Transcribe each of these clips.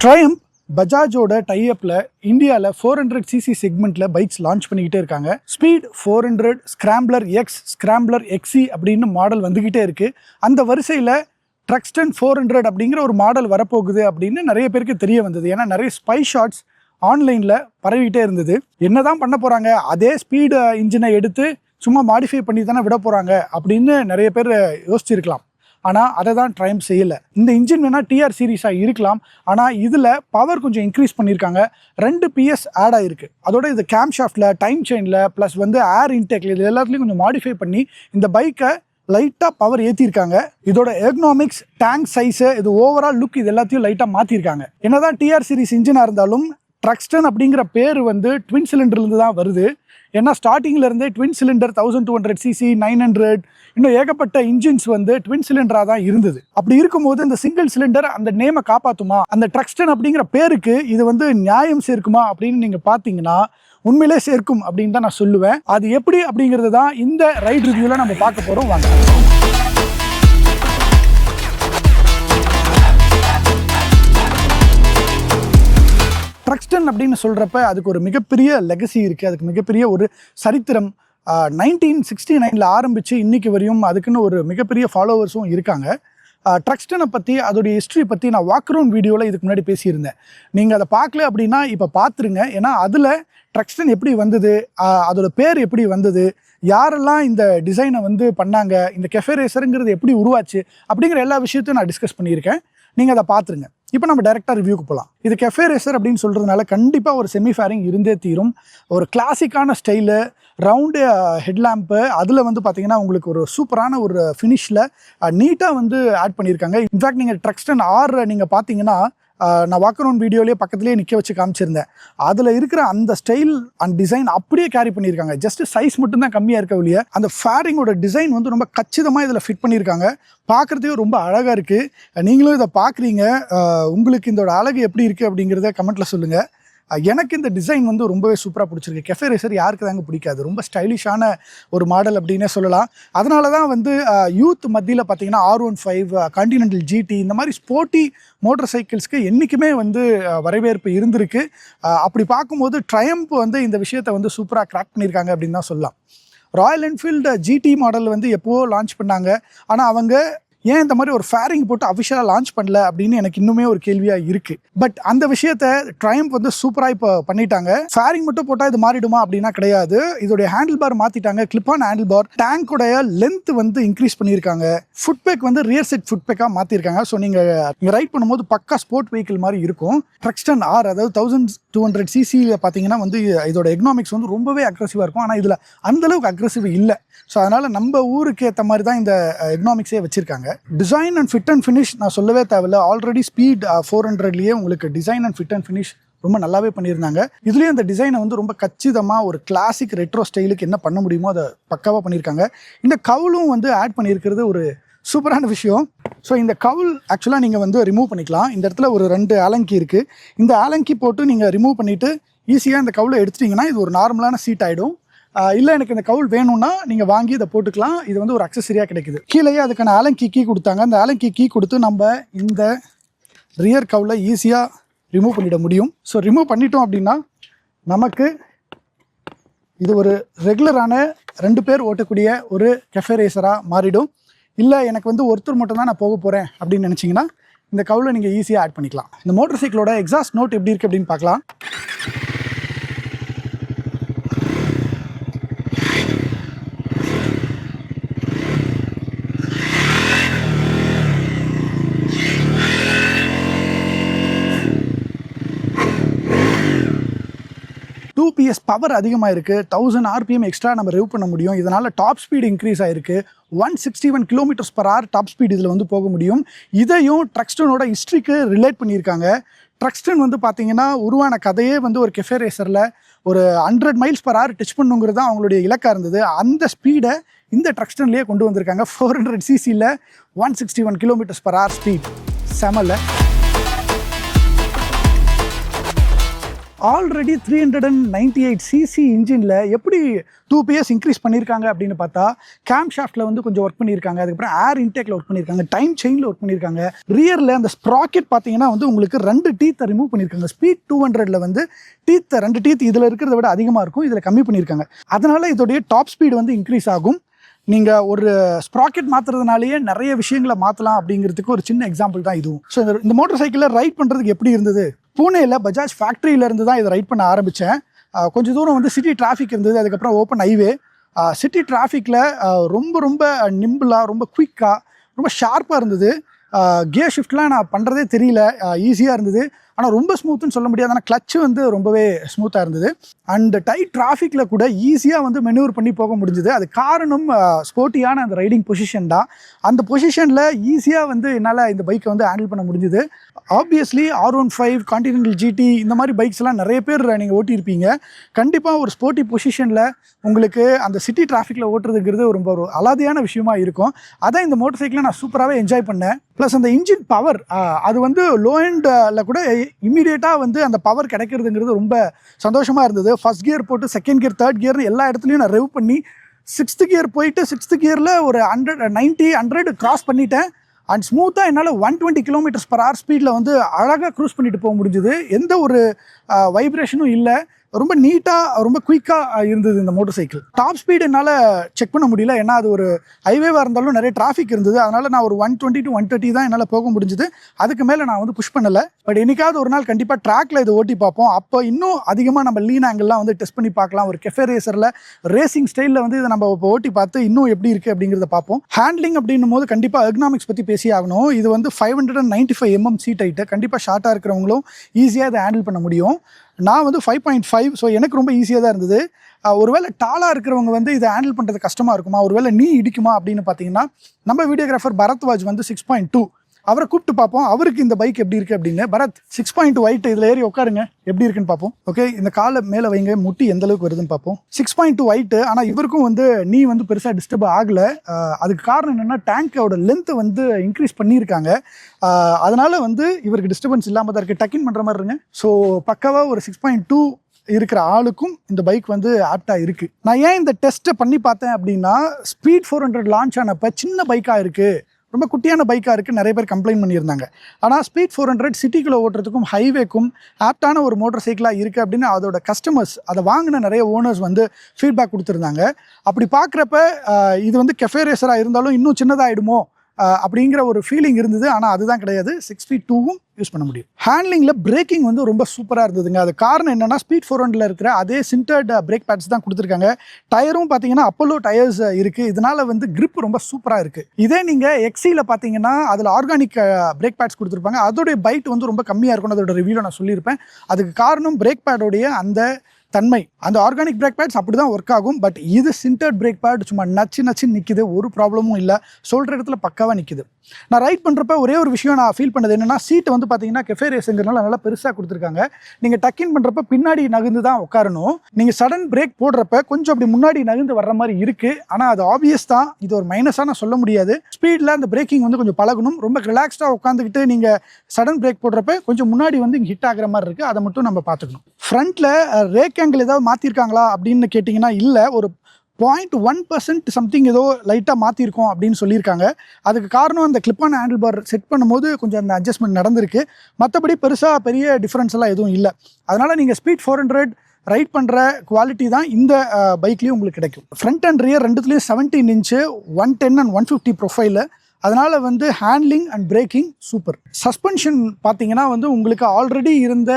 Triumph பஜாஜோட டைஅப்ல இந்தியாவில் 400cc செக்மெண்ட்ல bikes launch பண்ணிக்கிட்டே இருக்காங்க. Speed 400, scrambler X, scrambler XE அப்படின்னு மாடல் வந்துக்கிட்டே இருக்கு. அந்த வரிசையில் ட்ரக்ஸ்டன் 400 அப்படிங்கிற ஒரு மாடல் வரப்போகுது அப்படின்னு நிறைய பேருக்கு தெரிய வந்தது. ஏன்னா நிறைய ஸ்பை ஷாட்ஸ் ஆன்லைனில் பரவிக்கிட்டே இருந்தது. என்னதான் பண்ண போகிறாங்க, அதே ஸ்பீடு இன்ஜினை எடுத்து சும்மா மாடிஃபை பண்ணி தானே விட போகிறாங்க அப்படின்னு நிறைய பேர் யோசிச்சிருக்கலாம். ஆனால் அதை தான் ட்ரையம்ப் செய்யலை. இந்த இன்ஜின் வேணால் டிஆர் சீரீஸாக இருக்கலாம், ஆனால் இதில் பவர் கொஞ்சம் இன்க்ரீஸ் பண்ணியிருக்காங்க. 2 PS ஆட் ஆகிருக்கு. அதோட இது கேம் ஷாஃப்டில், டைம் செயினில், ப்ளஸ் ஏர் இன்டேக்கில் இது எல்லாத்துலேயும் கொஞ்சம் மாடிஃபை பண்ணி இந்த பைக்கை லைட்டாக பவர் ஏற்றிருக்காங்க. இதோட எர்கனாமிக்ஸ், டேங்க் சைஸு, இது ஓவரால் லுக் இது எல்லாத்தையும் லைட்டாக மாற்றிருக்காங்க. என்னதான் டிஆர் சீரீஸ் இன்ஜினாக இருந்தாலும் ட்ரக்ஸ்டன் அப்படிங்கிற பேர் ட்வின் சிலிண்டர்லேருந்து தான் வருது. ஏன்னா ஸ்டார்டிங்கில் இருந்தே ட்வின் சிலிண்டர் 1200cc, 900 இன்னும் ஏகப்பட்ட இன்ஜின்ஸ் ட்வின் சிலிண்டராக தான் இருந்தது. அப்படி இருக்கும்போது இந்த சிங்கிள் சிலிண்டர் அந்த நேமை காப்பாற்றுமா, அந்த ட்ரக்ஸ்டன் அப்படிங்கிற பேருக்கு இது நியாயம் சேர்க்குமா அப்படின்னு நீங்கள் பார்த்தீங்கன்னா உண்மையிலே சேர்க்கும் அப்படின்னு தான் நான் சொல்லுவேன். அது எப்படி அப்படிங்கிறது தான் இந்த ரைட் ரிவ்யூவில் நம்ம பார்க்க போகிறோம். வாங்க. ட்ரக்ஸ்டன் அப்படின்னு சொல்கிறப்ப அதுக்கு ஒரு மிகப்பெரிய லெகசி இருக்குது, அதுக்கு மிகப்பெரிய ஒரு சரித்திரம். 1969 ஆரம்பித்து இன்றைக்கி வரையும் அதுக்குன்னு ஒரு மிகப்பெரிய ஃபாலோவர்ஸும் இருக்காங்க. ட்ரக்ஸ்டனை பற்றி, அதோடைய ஹிஸ்ட்ரி பற்றி நான் வாக்ரவுண்ட் வீடியோவில் இதுக்கு முன்னாடி பேசியிருந்தேன். நீங்கள் அதை பார்க்கல அப்படின்னா இப்போ பார்த்துருங்க. ஏன்னா அதில் ட்ரக்ஸ்டன் எப்படி வந்தது, அதோட பேர் எப்படி வந்தது, யாரெல்லாம் இந்த டிசைனை பண்ணாங்க, இந்த கெஃபே ரேசருங்கிறது எப்படி உருவாச்சு அப்படிங்கிற எல்லா விஷயத்தையும் நான் டிஸ்கஸ் பண்ணியிருக்கேன். நீங்கள் அதை பார்த்துருங்க. இப்போ நம்ம டைரெக்டாக ரிவ்யூக்கு போகலாம். இது கெஃபே ரேசர் அப்படின்னு சொல்கிறதுனால கண்டிப்பாக ஒரு செமி ஃபேரிங் இருந்தே தீரும். ஒரு கிளாசிக்கான ஸ்டைலு, ரவுண்டு ஹெட்லாம்ப்பு, அதில் பார்த்தீங்கன்னா உங்களுக்கு ஒரு சூப்பரான ஒரு ஃபினிஷில் நீட்டாக ஆட் பண்ணியிருக்காங்க. இன்ஃபேக்ட் நீங்கள் ட்ரக்ஸ்டன் R நீங்கள் பார்த்தீங்கன்னா, நான் வாக்கரவுண்ட் வீடியோலேயே பக்கத்துலேயே நிற்க வச்சு காமிச்சிருந்தேன். அதில் இருக்கிற அந்த ஸ்டைல் அண்ட் டிசைன் அப்படியே கேரி பண்ணியிருக்காங்க. ஜஸ்ட் சைஸ் மட்டும்தான் கம்மியாக இருக்க ஒழிய அந்த ஃபேரிங்கோட டிசைன் ரொம்ப கச்சிதமாக இதில் ஃபிட் பண்ணியிருக்காங்க. பார்க்குறதுக்கு ரொம்ப அழகாக இருக்குது. நீங்களும் இதை பார்க்குறீங்க. உங்களுக்கு இதோட அழகு எப்படி இருக்குது அப்படிங்கிறத கமெண்ட்டில் சொல்லுங்கள். எனக்கு இந்த டிசைன் ரொம்பவே சூப்பராக பிடிச்சிருக்கு. கெஃபே ரேசர் யாருக்கு தாங்க பிடிக்காது? ரொம்ப ஸ்டைலிஷான ஒரு மாடல் அப்படின்னே சொல்லலாம். அதனால தான் யூத் மத்தியில் பார்த்தீங்கன்னா R15, கான்டினென்டல் GT இந்த மாதிரி ஸ்போர்ட்டி மோட்டர் சைக்கிள்ஸ்க்கு என்றைக்குமே வரவேற்பு இருந்திருக்கு. அப்படி பார்க்கும்போது ட்ரையம்ப் இந்த விஷயத்தை சூப்பராக கிராக் பண்ணியிருக்காங்க அப்படின்னு தான் சொல்லலாம். ராயல் என்ஃபீல்டு GT மாடல் எப்போவோ லான்ச் பண்ணாங்க. ஆனால் அவங்க ஏன் இந்த மாதிரி ஒரு ஃபேரிங் போட்டு அஃபிஷியலாக லான்ச் பண்ணல அப்படின்னு எனக்கு இன்னுமே ஒரு கேள்வியாக இருக்குது. பட் அந்த விஷயத்தை ட்ரையம்ப் சூப்பராக இப்போ பண்ணிட்டாங்க. ஃபேரிங் மட்டும் போட்டால் இது மாறிடுமா அப்படின்னா கிடையாது. இதோடைய ஹேண்டில் பார் மாற்றிட்டாங்க, கிளிப்பான ஹேண்டில் பார். டேங்கோடைய லென்த் இன்க்ரீஸ் பண்ணியிருக்காங்க. Foot peg rear set foot பேக்காக மாற்றிருக்காங்க. ஸோ நீங்கள் ரைட் பண்ணும்போது பக்கா ஸ்போர்ட் வெஹிக்கிள் மாதிரி இருக்கும். ட்ரக்ஸ்டன் R அதாவது 1200cc பார்த்தீங்கன்னா இதோட எக்கனாமிக்ஸ் ரொம்பவே அக்ரெசிவாக இருக்கும். ஆனால் இதில் அந்தளவுக்கு அக்ரெசிவ் இல்லை. ஸோ அதனால் நம்ம ஊருக்கு ஏற்ற மாதிரி தான் இந்த எக்கனாமிக்ஸே வச்சுருக்காங்க. Design and fit and finish நான் சொல்லவே தேவையில்லை. ஆல்ரெடி ஸ்பீட் 400லேயே உங்களுக்கு design and fit and finish ரொம்ப நல்லாவே பண்ணியிருந்தாங்க. இதுலேயும் இந்த டிசைனை ரொம்ப கச்சிதமாக ஒரு கிளாசிக் ரெட்ரோ ஸ்டைலுக்கு என்ன பண்ண முடியுமோ அதை பக்காவாக பண்ணியிருக்காங்க. இந்த கவுலும் ஆட் பண்ணியிருக்கிறது ஒரு சூப்பரான விஷயம். ஸோ இந்த கவுல் ஆக்சுவலாக நீங்கள் ரிமூவ் பண்ணிக்கலாம். இந்த இடத்துல ஒரு 2 ஆலங்கி இருக்குது. இந்த ஆலங்கி போட்டு நீங்கள் ரிமூவ் பண்ணிவிட்டு ஈஸியாக இந்த கவுலை எடுத்துட்டிங்கன்னா இது ஒரு நார்மலான சீட் ஆகிடும். இல்லை எனக்கு இந்த கவுல் வேணும்னா நீங்கள் வாங்கி இதை போட்டுக்கலாம். இது ஒரு அக்சஸரியாக கிடைக்குது. கீழேயே அதுக்கான ஆலங்கி கீ கொடுத்தாங்க. அந்த ஆலங்கி கீ கொடுத்து நம்ம இந்த ரியர் கவுலை ஈஸியாக ரிமூவ் பண்ணிட முடியும். ஸோ ரிமூவ் பண்ணிட்டோம் அப்படின்னா நமக்கு இது ஒரு ரெகுலரான 2 பேர் ஓட்டக்கூடிய ஒரு கெஃபே ரேசராக மாறிடும். இல்லை எனக்கு ஒருத்தர் மட்டும் தான் நான் போக போகிறேன் அப்படின்னு நினச்சிங்கன்னா இந்த கவுலை நீங்கள் ஈஸியாக ஆட் பண்ணிக்கலாம். இந்த மோட்டர் சைக்கிளோட எக்ஸாஸ்ட் நோட் எப்படி இருக்குது அப்படின்னு பார்க்கலாம். PS பவர் அதிகமாக இருக்குது. 1000 RPM எக்ஸ்ட்ரா நம்ம ரிவ் பண்ண முடியும். இதனால் டாப் ஸ்பீடு இன்க்ரீஸ் ஆகிருக்கு. 161 km/h டாப் ஸ்பீட் இதில் போக முடியும். இதையும் ட்ரக்ஸ்டனோட ஹிஸ்ட்ரிக்கு ரிலேட் பண்ணியிருக்காங்க. ட்ரக்ஸ்டன் பார்த்தீங்கன்னா உருவான கதையே ஒரு கெஃபே ரேசரில் ஒரு 100 mph டச் பண்ணுங்கிறது தான் அவங்களுடைய இலக்காக இருந்தது. அந்த ஸ்பீடை இந்த ட்ரக்ஸ்டன்லேயே கொண்டு வந்திருக்காங்க. 400cc 161 km/h speed செமல்ல. Already 398 CC இன்ஜினில் எப்படி 2 PS இன்க்ரீஸ் பண்ணியிருக்காங்க அப்படின்னு பார்த்தா கேம் ஷாஃப்ட்டில் வந்து கொஞ்சம் ஒர்க் பண்ணியிருக்காங்க, அதுக்கப்புறம் ஏர் இன்டேக்கில் ஒர்க் பண்ணியிருக்காங்க, டைம் செயினில் ஒர்க் பண்ணியிருக்காங்க. ரியரில் அந்த ஸ்ப்ராக்கெட் பார்த்தீங்கன்னா வந்து உங்களுக்கு 2 டீத்தை ரிமூவ் பண்ணியிருக்காங்க. ஸ்பீட் 200ல் வந்து டீத் 2 டீத் இதில் இருக்கிறத விட அதிகமாக இருக்கும், இதில் கம்மி பண்ணியிருக்காங்க. அதனால் இதோடைய டாப் ஸ்பீடு வந்து இன்க்ரீஸ் ஆகும். நீங்கள் ஒரு ஸ்ப்ராக்கெட் மாற்றுறதுனாலேயே நிறைய விஷயங்களை மாற்றலாம் அப்படிங்கிறதுக்கு ஒரு சின்ன எக்ஸாம்பிள் தான் இதுவும். ஸோ இந்த மோட்டர் சைக்கிளில் ரைட் பண்ணுறதுக்கு எப்படி இருந்தது? பூனேயில் பஜாஜ் ஃபேக்ட்ரியிலேருந்து தான் இதை ரைட் பண்ண ஆரம்பித்தேன். கொஞ்சம் தூரம் வந்து சிட்டி டிராஃபிக் இருந்தது, அதுக்கப்புறம் ஓப்பன் ஹைவே. சிட்டி டிராஃபிக்கில் ரொம்ப ரொம்ப நிம்பிளாக, ரொம்ப குயிக்காக, ரொம்ப ஷார்ப்பாக இருந்தது. கியர் ஷிஃப்ட்லாம் நான் பண்ணுறதே தெரியல, ஈஸியாக இருந்தது. ஆனால் ரொம்ப ஸ்மூத்துன்னு சொல்ல முடியாது, ஆனால் கிளச்சு வந்து ரொம்பவே ஸ்மூத்தாக இருந்தது. அண்ட் டைட் டிராஃபிக்கில் கூட ஈஸியாக வந்து மெனூவர் பண்ணி போக முடிஞ்சுது. அது காரணம் ஸ்போர்ட்டியான அந்த ரைடிங் பொசிஷன் தான். அந்த பொசிஷனில் ஈஸியாக வந்து என்னால் இந்த பைக்கை வந்து ஹேண்டில் பண்ண முடிஞ்சுது. ஆப்வியஸ்லி R15, கான்டினென்டல் GT இந்த மாதிரி பைக்ஸ்லாம் நிறைய பேர் நீங்கள் ஓட்டியிருப்பீங்க. கண்டிப்பாக ஒரு ஸ்போர்ட்டி பொசிஷனில் உங்களுக்கு அந்த சிட்டி டிராஃபிக்கில் ஓட்டுறதுங்கிறது ரொம்ப ஒரு அலாதியான விஷயமா இருக்கும். அதான் இந்த மோட்டர் சைக்கிளை நான் சூப்பராகவே என்ஜாய் பண்ணேன். ப்ளஸ் அந்த இன்ஜின் பவர், அது வந்து லோ எண்டில் கூட இம்மீடியட்டாக வந்து அந்த பவர் கிடைக்கிறதுங்கிறது ரொம்ப சந்தோஷமாக இருந்தது. ஃபர்ஸ்ட் கியர் போட்டு செகண்ட் கியர், தேர்ட் கியர்னு எல்லா இடத்துலையும் நான் ரெவ் பண்ணி 6th கியர் போயிட்டு 6th கியரில் ஒரு 100 கிராஸ் பண்ணிட்டேன். அண்ட் ஸ்மூத்தாக என்னால் 120 km/h ஸ்பீடில் வந்து அழகாக க்ரூஸ் பண்ணிட்டு போக முடிஞ்சுது. எந்த ஒரு வைப்ரேஷனும் இல்லை, ரொம்ப நீட்டாக ரொம்ப குயிக்காக இருந்தது இந்த மோட்டர் சைக்கிள். டாப் ஸ்பீடு என்னால் செக் பண்ண முடியல, ஏன்னா அது ஒரு ஹைவேவாக இருந்தாலும் நிறைய டிராஃபிக் இருந்தது. அதனால் நான் ஒரு 120 to 130 தான் என்னால் போக முடிஞ்சுது. அதுக்கு மேலே நான் வந்து புஷ் பண்ணலை. பட் என்னைக்காவது ஒரு நாள் கண்டிப்பாக ட்ராக்ல இதை ஓட்டி பார்ப்போம். அப்போ இன்னும் அதிகமாக நம்ம லீன் ஆங்கிள்லாம் வந்து டெஸ்ட் பண்ணி பார்க்கலாம். ஒரு கெஃபே ரேசரில் ரேசிங் ஸ்டைலில் வந்து இதை நம்ம இப்போ ஓட்டி பார்த்து இன்னும் எப்படி இருக்குது அப்படிங்கிறத பார்ப்போம். ஹேண்ட்லிங் அப்படின்னும் போது கண்டிப்பாக எர்கனாமிக்ஸ் பற்றி பேசி ஆகணும். இது வந்து 595 mm சீட் ஹைட்டு. கண்டிப்பாக ஷார்ட்டாக இருக்கிறவங்களும் ஈஸியாக இதை ஹேண்டில் பண்ண முடியும். நான் வந்து 5.5, ஸோ எனக்கு ரொம்ப ஈஸியாக தான் இருந்தது. ஒருவேளை டாலாக இருக்கிறவங்க வந்து இதை ஹேண்டில் பண்ணுறது கஷ்டமாக இருக்குமா, ஒருவேளை நீ இடிக்குமா அப்படின்னு பார்த்தீங்கன்னா, நம்ம வீடியோகிராஃபர் பரத்வாஜ் வந்து 6.2, அவரை கூப்பிட்டு பார்ப்போம் அவருக்கு இந்த பைக் எப்படி இருக்குது அப்படின்னு. பரத், 6.2 ஒயிட், இதில் ஏறி உட்காருங்க, எப்படி இருக்குன்னு பார்ப்போம். ஓகே, இந்த காலை மேலே வைங்க, முட்டி எந்த அளவுக்கு வருதுன்னு பார்ப்போம். 6.2 ஒயிட்டு. ஆனால் இவருக்கும் வந்து நீ வந்து பெருசாக டிஸ்டர்ப் ஆகலை. அதுக்கு காரணம் என்னென்னா டேங்கோட லென்த்தை வந்து இன்க்ரீஸ் பண்ணியிருக்காங்க. அதனால் வந்து இவருக்கு டிஸ்டர்பன்ஸ் இல்லாமல் தான் இருக்குது. டக்கின் பண்ணுற மாதிரி இருங்க. ஸோ பக்காவாக ஒரு 6.2 இருக்கிற ஆளுக்கும் இந்த பைக் வந்து ஆப்டாக இருக்குது. நான் ஏன் இந்த டெஸ்ட்டை பண்ணி பார்த்தேன் அப்படின்னா, ஸ்பீட் 400 லான்ச் ஆனப்போ சின்ன பைக்காக இருக்குது, ரொம்ப குட்டியான பைக்காக இருக்குது, நிறைய பேர் கம்ப்ளைண்ட் பண்ணியிருந்தாங்க. ஆனால் ஸ்பீட் 400 சிட்டிக்குள்ளே ஓட்டுறதுக்கும் ஹைவேக்கும் ஆப்டான ஒரு மோட்டர் சைக்கிளாக இருக்குது அப்படின்னு அதோட கஸ்டமர்ஸ், அதை வாங்கின நிறைய ஓனர்ஸ் வந்து ஃபீட்பேக் கொடுத்துருந்தாங்க. அப்படி பார்க்குறப்ப இது வந்து கெஃபே ரேசராக இருந்தாலும் இன்னும் சின்னதாகிடுமோ அப்படிங்கிற ஒரு ஃபீலிங் இருந்தது. ஆனால் அதுதான் கிடையாது, 6'2" யூஸ் பண்ண முடியும். ஹேண்ட்லிங்கில் பிரேக்கிங் வந்து ரொம்ப சூப்பராக இருந்ததுங்க. அது காரணம் என்னென்னா, ஸ்பீட் 400 இருக்கிற அதே சின்டர்ட் பிரேக் பேட்ஸ் தான் கொடுத்துருக்காங்க. டயரும் பார்த்தீங்கன்னா அப்போலோ டயர்ஸ் இருக்குது. இதனால் வந்து கிரிப் ரொம்ப சூப்பராக இருக்குது. இதே நீங்கள் எக்ஸியில் பார்த்தீங்கன்னா அதில் ஆர்கானிக் பிரேக் பேட்ஸ் கொடுத்துருப்பாங்க. அதோடைய பைட் வந்து ரொம்ப கம்மியாக இருக்கும். அதோட ரிவ்யூவில் நான் சொல்லியிருப்பேன். அதுக்கு காரணம் பிரேக் பேடோடைய அந்த தன்மை. அந்த ஆர்கானிக் பிரேக் பேட்ஸ் அப்படி தான் ஒர்க் ஆகும். பட் இது சின்டர்ட் பிரேக் பேட் சும்மா நச்சு நிற்கிது, ஒரு ப்ராப்ளமும் இல்லை, சொல்கிற இடத்துல பக்காவாக நிற்கிது. நான் ரைட் பண்ணுறப்ப ஒரே ஒரு விஷயம் நான் ஃபீல் பண்ணது என்னென்னா, சீட்டை வந்து பார்த்தீங்கன்னா கெஃபே ரேஸுங்கிறனால நல்லா பெருசாக கொடுத்துருக்காங்க. நீங்கள் டக்கின் பண்ணுறப்ப பின்னாடி நகர்ந்து தான் உட்காரணும். நீங்கள் சடன் பிரேக் போடுறப்ப கொஞ்சம் அப்படி முன்னாடி நகர்ந்து வர்ற மாதிரி இருக்குது. ஆனால் அது ஆப்வியஸ் தான், இது ஒரு மைனஸாக நான் சொல்ல முடியாது. ஸ்பீடில் அந்த பிரேக்கிங் வந்து கொஞ்சம் பழகணும். ரொம்ப ரிலாக்ஸ்டாக உட்காந்துக்கிட்டு நீங்கள் சடன் பிரேக் போடுறப்ப கொஞ்சம் முன்னாடி வந்து ஹிட் ஆகிற மாதிரி இருக்குது. அதை மட்டும் நம்ம பார்த்துக்கணும். ஃப்ரண்ட்டில் ரேக் ஆங்கிள் ஏதாவது மாற்றிருக்காங்களா அப்படின்னு கேட்டிங்கன்னா இல்லை, ஒரு 0.1% சம்திங் ஏதோ லைட்டாக மாற்றிருக்கோம் அப்படின்னு சொல்லியிருக்காங்க. அதுக்கு காரணம் அந்த கிளிப்பான ஹேண்டில் பார் செட் பண்ணும்போது கொஞ்சம் அந்த அட்ஜஸ்ட்மெண்ட் நடந்திருக்கு. மற்றபடி பெருசாக பெரிய டிஃப்ரென்ஸ் எல்லாம் எதுவும் இல்லை. அதனால் நீங்கள் ஸ்பீட் 400 ரைட் பண்ணுற குவாலிட்டி தான் இந்த பைக்லேயும் உங்களுக்கு கிடைக்கும். ஃப்ரண்ட் அண்ட் ரியர் ரெண்டுத்துலேயும் 17 இன்ச்சு, 110 and 150 ப்ரொஃபைலு. அதனால் வந்து handling and braking super. Suspension பார்த்தீங்கன்னா வந்து உங்களுக்கு ஆல்ரெடி இருந்த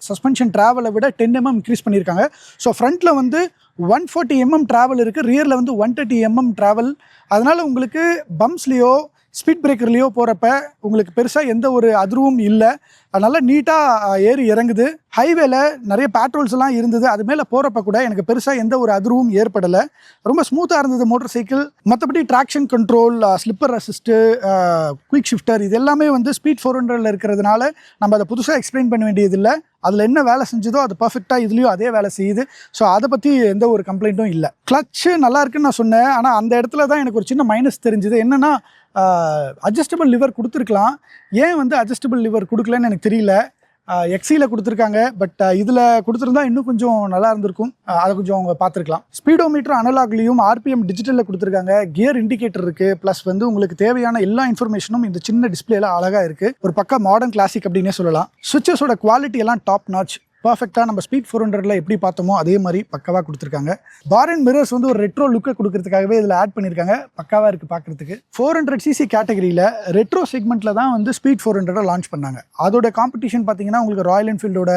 சஸ்பென்ஷன் ட்ராவலை விட 10 mm இன்க்ரீஸ் பண்ணியிருக்காங்க. ஸோ ஃப்ரண்ட்டில் வந்து 140 mm ட்ராவல் இருக்குது, ரியரில் வந்து 130 mm ட்ராவல். அதனால் உங்களுக்கு பம்ப்ஸ்லேயோ ஸ்பீட் பிரேக்கர்லேயோ போகிறப்ப உங்களுக்கு பெருசாக எந்த ஒரு அதிர்வும் இல்லை. அதனால் நீட்டாக ஏறி இறங்குது. ஹைவேல நிறைய பேட்ரோல்ஸ் எல்லாம் இருந்தது, அது மேலே போகிறப்ப கூட எனக்கு பெருசாக எந்த ஒரு அதிர்வும் ஏற்படலை. ரொம்ப ஸ்மூத்தாக இருந்தது மோட்டர் சைக்கிள். மற்றபடி traction control, slipper assist, quick shifter, இது எல்லாமே வந்து ஸ்பீட் 400 இருக்கிறதுனால நம்ம அதை புதுசாக எக்ஸ்பிளைன் பண்ண வேண்டியதில்லை. அதில் என்ன வேலை செஞ்சதோ அது பர்ஃபெக்டாக இதுலேயும் அதே வேலை செய்யுது. ஸோ அதை பற்றி எந்த ஒரு கம்ப்ளைண்ட்டும் இல்லை. கிளச்சு நல்லா இருக்குன்னு நான் சொன்னேன், ஆனால் அந்த இடத்துல தான் எனக்கு ஒரு சின்ன மைனஸ் தெரிஞ்சுது. என்னென்னா, அட்ஜஸ்டபிள் லிவர் கொடுத்துருக்கலாம். ஏன் வந்து அட்ஜஸ்டபிள் லிவர் கொடுக்கலன்னு எனக்கு தெரியல. எக்ஸியில் கொடுத்துருக்காங்க. பட் இதில் கொடுத்துருந்தா இன்னும் கொஞ்சம் நல்லா இருந்திருக்கும். அதை கொஞ்சம் அவங்க பார்த்துருக்கலாம். ஸ்பீடோமீட்டர் அனலாக்லையும் ஆர்பிஎம் டிஜிட்டலில் கொடுத்துருக்காங்க. கியர் இண்டிகேட்டர் இருக்குது. ப்ளஸ் வந்து உங்களுக்கு தேவையான எல்லா இன்ஃபர்மேஷனும் இந்த சின்ன டிஸ்பிளேல அழகாக இருக்குது. ஒரு பக்கா மாடர்ன் கிளாசிக் அப்படின்னே சொல்லலாம். சுவிட்சஸோட குவாலிட்டி எல்லாம் டாப் நாச். பர்ஃபெக்டாக நம்ம ஸ்பீட் 400ல எப்படி பார்த்தோமோ அதே மாதிரி பக்காவாக கொடுத்துருக்காங்க. பார் அண்ட் மிரர்ஸ் வந்து ஒரு ரெட்ரோ லுக்கை கொடுக்கறதுக்காகவே இதில் ஆட் பண்ணியிருக்காங்க. பக்காவாக இருக்குது பார்க்குறதுக்கு. 400cc கேட்டகரியில் ரெட்ரோ செக்மெண்ட்டில் தான் வந்து ஸ்பீட் 400 லான்ச் பண்ணாங்க. அதோட காம்படிஷன் பார்த்தீங்கன்னா உங்களுக்கு ராயல் என்ஃபீல்டோட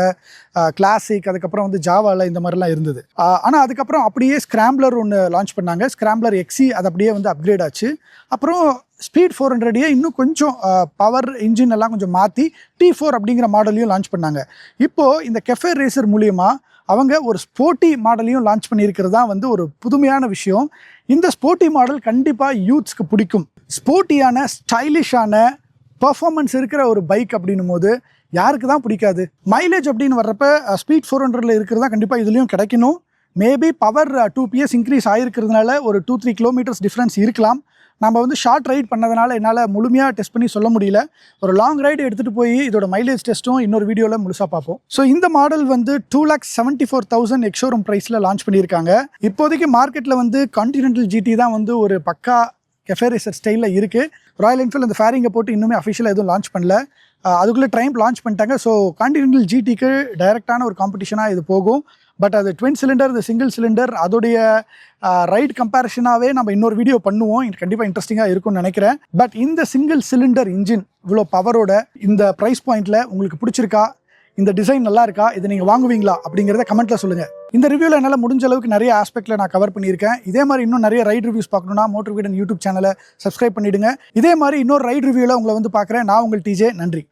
கிளாசிக், அதுக்கப்புறம் வந்து ஜாவாவில் இந்த மாதிரிலாம் இருந்தது. ஆனால் அதுக்கப்புறம் அப்படியே ஸ்கிராம்ப்ளர் ஒன்று லான்ச் பண்ணாங்க. ஸ்கிராம்ப்ளர் எக்ஸி அது அப்படியே வந்து அப்கிரேட் ஆச்சு. அப்புறம் ஸ்பீட் 400 இன்னும் கொஞ்சம் பவர் இன்ஜின் எல்லாம் கொஞ்சம் மாற்றி T4 அப்படிங்கிற மாடலையும் லான்ச் பண்ணாங்க. இப்போது இந்த கெஃபே ரேசர் மூலியமா அவங்க ஒரு ஸ்போர்ட்டி மாடலையும் லான்ச் பண்ணியிருக்கிறது தான் வந்து ஒரு புதுமையான விஷயம். இந்த ஸ்போர்ட்டி மாடல் கண்டிப்பாக யூத்ஸ்க்கு பிடிக்கும். ஸ்போர்ட்டியான ஸ்டைலிஷான பர்ஃபார்மன்ஸ் இருக்கிற ஒரு பைக் அப்படின்னும் போது யாருக்கு தான் பிடிக்காது. மைலேஜ் அப்படின்னு வர்றப்ப ஸ்பீட் 400ல இருக்கிறது தான் கண்டிப்பாக இதுலேயும் கிடைக்கணும். மேபி பவர் 2 PS இன்க்ரீஸ் ஆகிருக்கிறதுனால ஒரு 2-3 கிலோமீட்டர்ஸ் டிஃப்ரென்ஸ் இருக்கலாம். நம்ம வந்து ஷார்ட் ரைட் பண்ணதுனால என்னால் முழுமையாக டெஸ்ட் பண்ணி சொல்ல முடியல. ஒரு லாங் ரைடு எடுத்துகிட்டு போய் இதோட மைலேஜ் டெஸ்ட்டும் இன்னொரு வீடியோவில் முழுசாக பார்ப்போம். ஸோ இந்த மாடல் வந்து 2,74,000 எக்ஷோரூம் ப்ரைஸில் லான்ச் பண்ணியிருக்காங்க. இப்போதைக்கு மார்க்கெட்டில் வந்து கான்டினென்டல் GT தான் வந்து ஒரு பக்கா கெஃபே ரேசர் ஸ்டைலில் இருக்குது. ராயல் என்ஃபீல்டு அந்த ஃபேரிங்கை போட்டு இன்னுமே அஃபிஷியலாக எதுவும் லான்ச் பண்ணல. அதுக்குள்ளே ட்ரைம்ப் லான்ச் பண்ணிட்டாங்க. ஸோ கான்டினென்டல் GTக்கு டைரெக்டான ஒரு காம்படிஷனாக இது போகும். பட் அது ட்வின் சிலிண்டர், இது சிங்கிள் சிலிண்டர், அதோடைய ரைட் கம்பேரிஷனாகவே நம்ம இன்னொரு வீடியோ பண்ணுவோம். இது கண்டிப்பாக இன்ட்ரெஸ்டிங்காக இருக்கும்னு நினைக்கிறேன். பட் இந்த சிங்கிள் சிலிண்டர் இன்ஜின் இவ்வளோ பவரோட இந்த ப்ரைஸ் பாயிண்டில் உங்களுக்கு பிடிச்சிருக்கா? இந்த டிசைன் நல்லா இருக்கா? இதை நீங்கள் வாங்குவீங்களா அப்படிங்கிறத கமெண்ட்டில் சொல்லுங்கள். இந்த ரிவ்யூவில் என்னால் முடிஞ்ச அளவுக்கு நிறைய ஆஸ்பெக்டில் நான் கவர் பண்ணியிருக்கேன். இதே மாதிரி இன்னும் நிறைய ரைட் ரிவ்யூஸ் பார்க்கணுன்னா மோட்டர் வீடன் யூடியூப் சேனலை சப்ஸ்கிரைப் பண்ணிவிடுங்க. இதே மாதிரி இன்னொரு ரைட் ரிவ்யூவில் உங்களை வந்து பார்க்குறேன். நான் உங்கள் TJ. நன்றி.